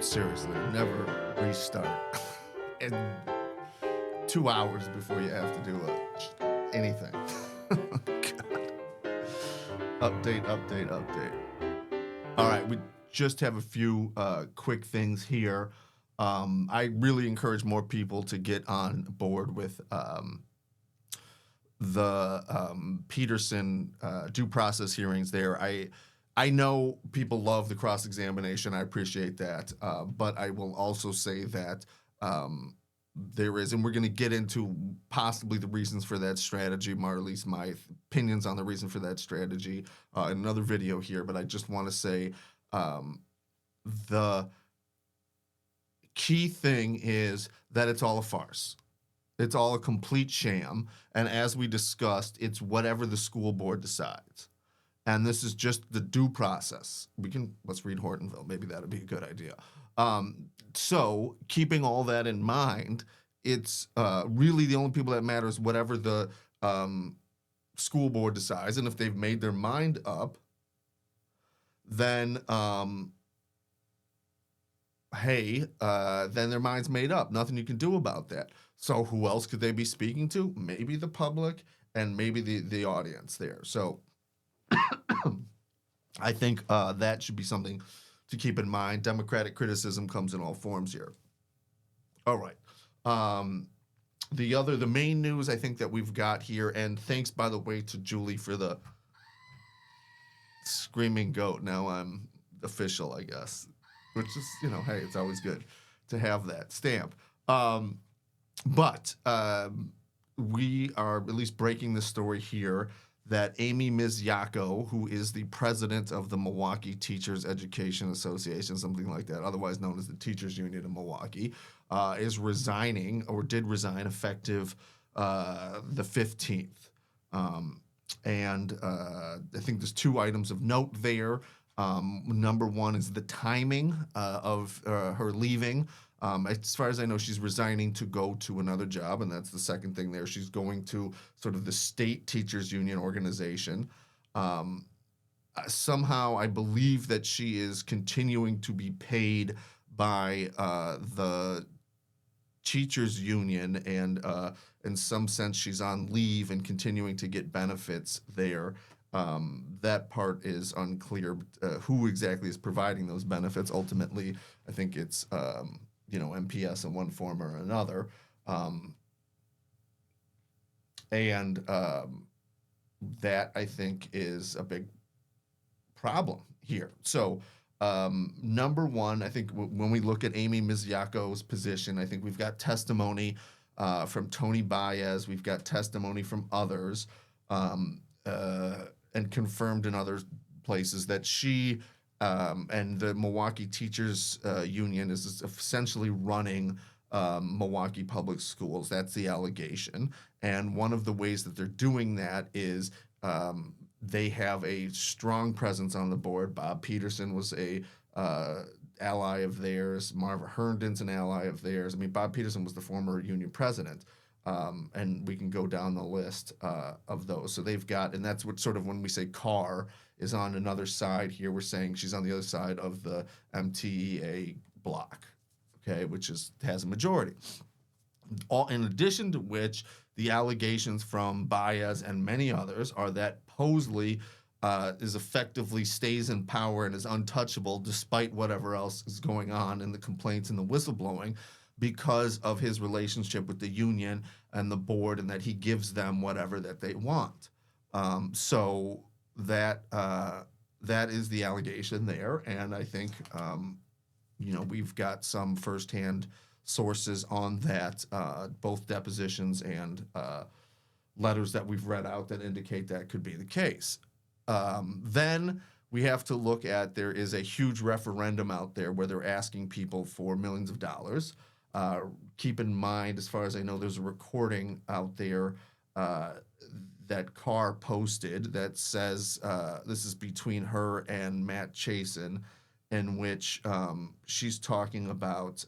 seriously, never restart in 2 hours before you have to do anything. God. Update. All right, we just have a few quick things here. I really encourage more people to get on board with the Peterson due process hearings there. I know people love the cross-examination. I appreciate that. But I will also say that there is, and we're going to get into possibly the reasons for that strategy, or at least my opinions on the reason for that strategy in another video here. But I just want to say the key thing is that it's all a farce. It's all a complete sham. And as we discussed, it's whatever the school board decides. And this is just the due process. Let's read Hortonville. Maybe that'd be a good idea. So keeping all that in mind, it's really the only people that matter is whatever the school board decides. And if they've made their mind up, then then their mind's made up. Nothing you can do about that. So who else could they be speaking to? Maybe the public and maybe the audience there. So I think that should be something to keep in mind. Democratic criticism comes in all forms here. All right. The main news I think that we've got here, and thanks, by the way, to Julie for the screaming goat. Now I'm official, I guess, which is, hey, it's always good to have that stamp. But we are at least breaking the story here that Amy Mizialko, who is the president of the Milwaukee Teachers Education Association, something like that, otherwise known as the Teachers Union of Milwaukee, is resigning, or did resign, effective the 15th. And I think there's two items of note there. Number one is the timing of her leaving. As far as I know, she's resigning to go to another job, and that's the second thing there. She's going to sort of the state teachers union organization. Somehow, I believe that she is continuing to be paid by the teachers union, and in some sense, she's on leave and continuing to get benefits there. That part is unclear who exactly is providing those benefits. Ultimately, I think it's MPS in one form or another. That, I think, is a big problem here. So, number one, I think when we look at Amy Mizialko's position, I think we've got testimony from Tony Baez. We've got testimony from others, and confirmed in other places that she and the Milwaukee Teachers Union is essentially running Milwaukee Public Schools. That's the allegation. And one of the ways that they're doing that is they have a strong presence on the board. Bob Peterson was a ally of theirs. Marva Herndon's an ally of theirs. I mean, Bob Peterson was the former union president. And we can go down the list of those. So they've got, and that's what sort of when we say Carr is on another side here, we're saying she's on the other side of the MTEA block, okay, which has a majority. In addition to which, the allegations from Baez and many others are that Posley is effectively stays in power and is untouchable despite whatever else is going on in the complaints and the whistleblowing, because of his relationship with the union and the board, and that he gives them whatever that they want. So that is the allegation there, and I think we've got some firsthand sources on that, both depositions and letters that we've read out that indicate that could be the case. Then we have to look at, there is a huge referendum out there where they're asking people for millions of dollars. Keep in mind, as far as I know, there's a recording out there that Carr posted that says, this is between her and Matt Chasen, in which she's talking about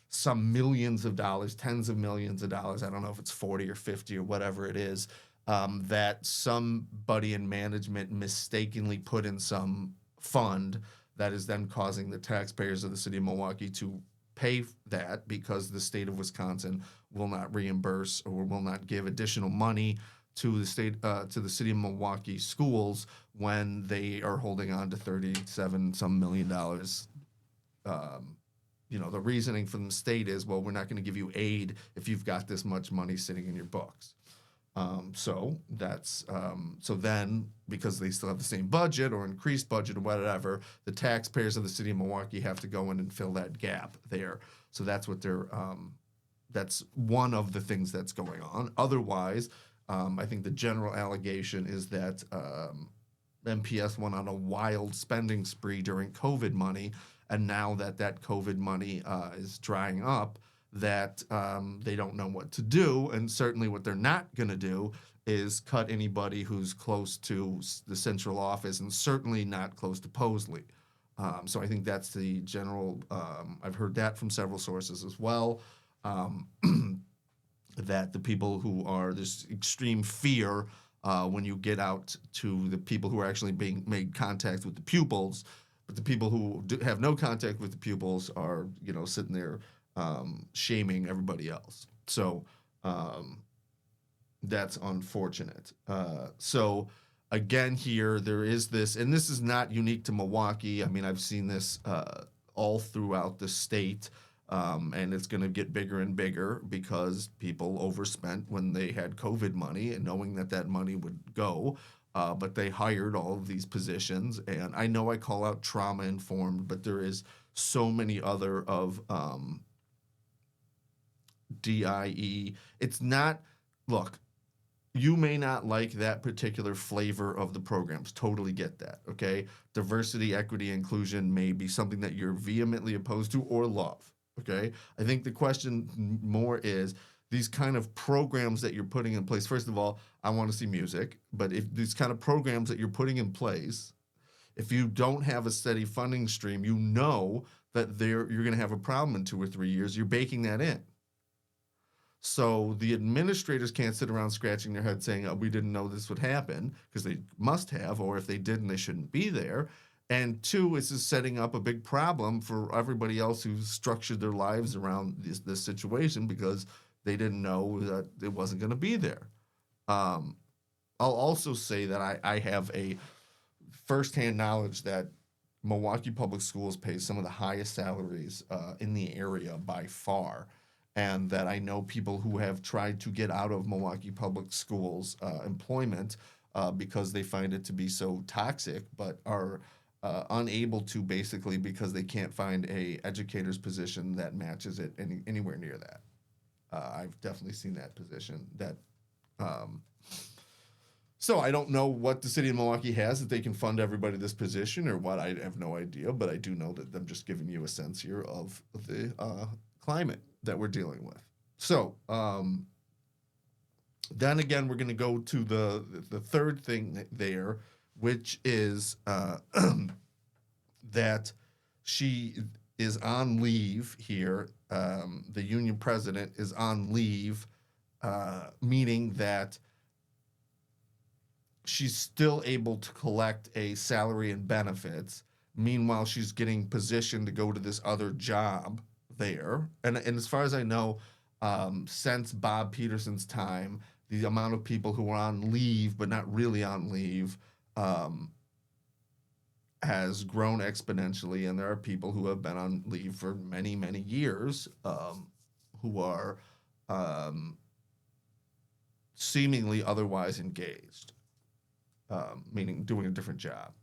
some millions of dollars, tens of millions of dollars. I don't know if it's 40 or 50 or whatever it is, that somebody in management mistakenly put in some fund that is then causing the taxpayers of the city of Milwaukee to pay that because the state of Wisconsin will not reimburse or will not give additional money to the city of Milwaukee schools when they are holding on to 37 some $1 million. The reasoning from the state is, well, we're not going to give you aid if you've got this much money sitting in your books. So then, because they still have the same budget or increased budget or whatever, the taxpayers of the city of Milwaukee have to go in and fill that gap there. So that's that's one of the things that's going on. Otherwise, I think the general allegation is that MPS went on a wild spending spree during COVID money, and now that COVID money is drying up, that they don't know what to do. And certainly what they're not going to do is cut anybody who's close to the central office, and certainly not close to Posley. So I think that's the general, I've heard that from several sources as well, that the people who are this extreme fear when you get out to the people who are actually being made contact with the pupils, but the people who have no contact with the pupils are, sitting there shaming everybody else. So that's unfortunate. So again, here there is this, and this is not unique to Milwaukee. I mean, I've seen this all throughout the state, and it's going to get bigger and bigger because people overspent when they had COVID money and knowing that money would go. But they hired all of these positions, and I know I call out trauma-informed, but there is so many other of DIE. It's not, look, you may not like that particular flavor of the programs. Totally get that, okay? Diversity, equity, inclusion may be something that you're vehemently opposed to or love, okay? I think the question more is these kind of programs that you're putting in place. First of all, I want to see music, but if these kind of programs that you're putting in place, if you don't have a steady funding stream, you know that you're going to have a problem in 2 or 3 years. You're baking that in. So the administrators can't sit around scratching their head saying, oh, we didn't know this would happen, because they must have, or if they didn't, they shouldn't be there. And 2, this is setting up a big problem for everybody else who's structured their lives around this situation because they didn't know that it wasn't going to be there. I'll also say that I have a firsthand knowledge that Milwaukee Public Schools pays some of the highest salaries in the area by far, and that I know people who have tried to get out of Milwaukee Public Schools employment because they find it to be so toxic, but are unable to, basically because they can't find a educator's position that matches it anywhere near that. I've definitely seen that position. So I don't know what the city of Milwaukee has that they can fund everybody this position or what. I have no idea, but I do know that I'm just giving you a sense here of the climate that we're dealing with. So then again, we're going to go to the third thing there, which is that she is on leave here. The union president is on leave, meaning that she's still able to collect a salary and benefits. Meanwhile, she's getting positioned to go to this other job there. And as far as I know, since Bob Peterson's time, the amount of people who are on leave but not really on leave has grown exponentially, and there are people who have been on leave for many, many years who are seemingly otherwise engaged, meaning doing a different job.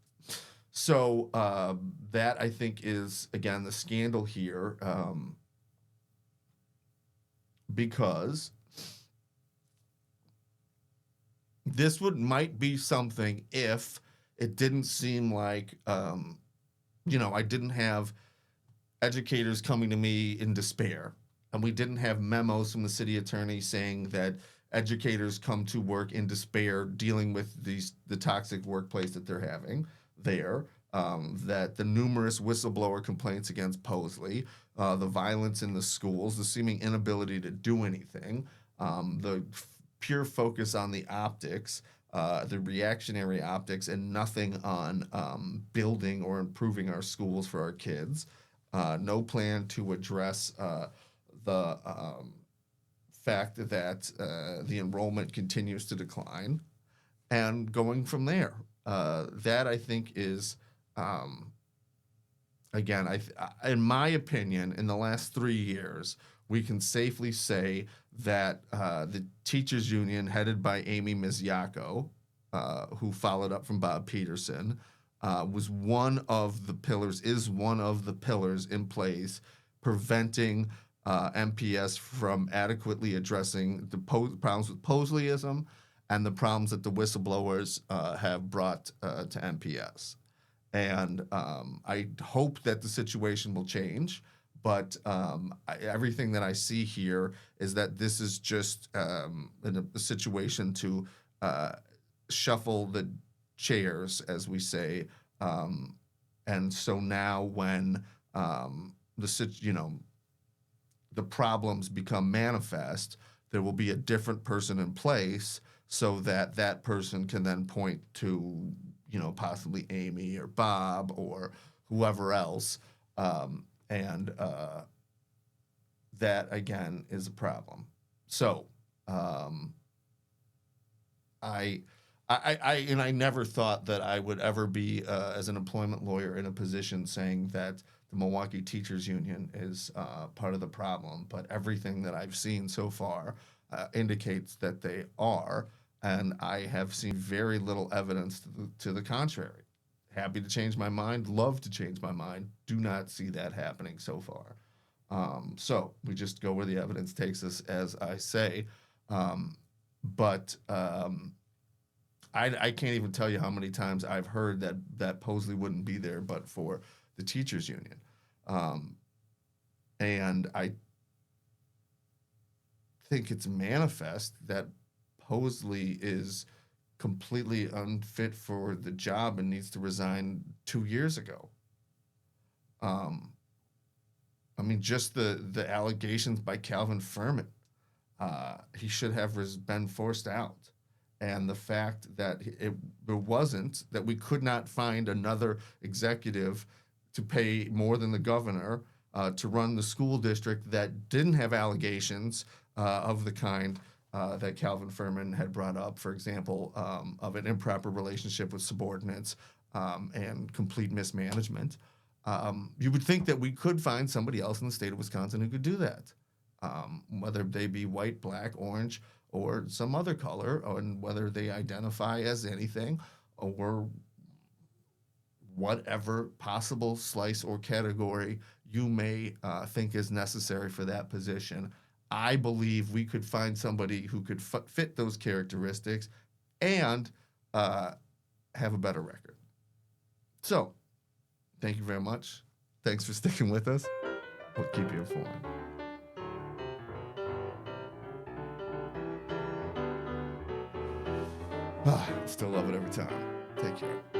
So that, I think, is, again, the scandal here, because this might be something if it didn't seem like, I didn't have educators coming to me in despair, and we didn't have memos from the city attorney saying that educators come to work in despair dealing with the toxic workplace that they're having there, that the numerous whistleblower complaints against Posley, the violence in the schools, the seeming inability to do anything, the pure focus on the optics, the reactionary optics, and nothing on building or improving our schools for our kids. No plan to address the fact that the enrollment continues to decline, and going from there. That I think is, again, in my opinion, in the last 3 years, we can safely say that the teachers union headed by Amy Mizialko, who followed up from Bob Peterson, was one of the pillars, is one of the pillars in place preventing MPS from adequately addressing the problems with Posleyism and the problems that the whistleblowers have brought to MPS. And I hope that the situation will change. But everything that I see here is that this is just a situation to shuffle the chairs, as we say. And so now when the problems become manifest, there will be a different person in place so that that person can then point to, possibly Amy or Bob or whoever else. And that, again, is a problem. So I never thought that I would ever be, as an employment lawyer, in a position saying that the Milwaukee Teachers Union is part of the problem. But everything that I've seen so far indicates that they are, and I have seen very little evidence to the contrary. Happy to change my mind, love to change my mind, do not see that happening so far. So we just go where the evidence takes us, as I say. But I can't even tell you how many times I've heard that Posley wouldn't be there but for the teachers union. And I think it's manifest that Posley is completely unfit for the job and needs to resign 2 years ago. Just the allegations by Calvin Furman, he should have been forced out. And the fact that that we could not find another executive to pay more than the governor to run the school district that didn't have allegations of the kind that Calvin Furman had brought up, for example, of an improper relationship with subordinates and complete mismanagement. You would think that we could find somebody else in the state of Wisconsin who could do that, whether they be white, black, orange, or some other color, and whether they identify as anything, or whatever possible slice or category you may think is necessary for that position. I believe we could find somebody who could fit those characteristics and have a better record. So, thank you very much. Thanks for sticking with us. We'll keep you informed. Still love it every time. Take care.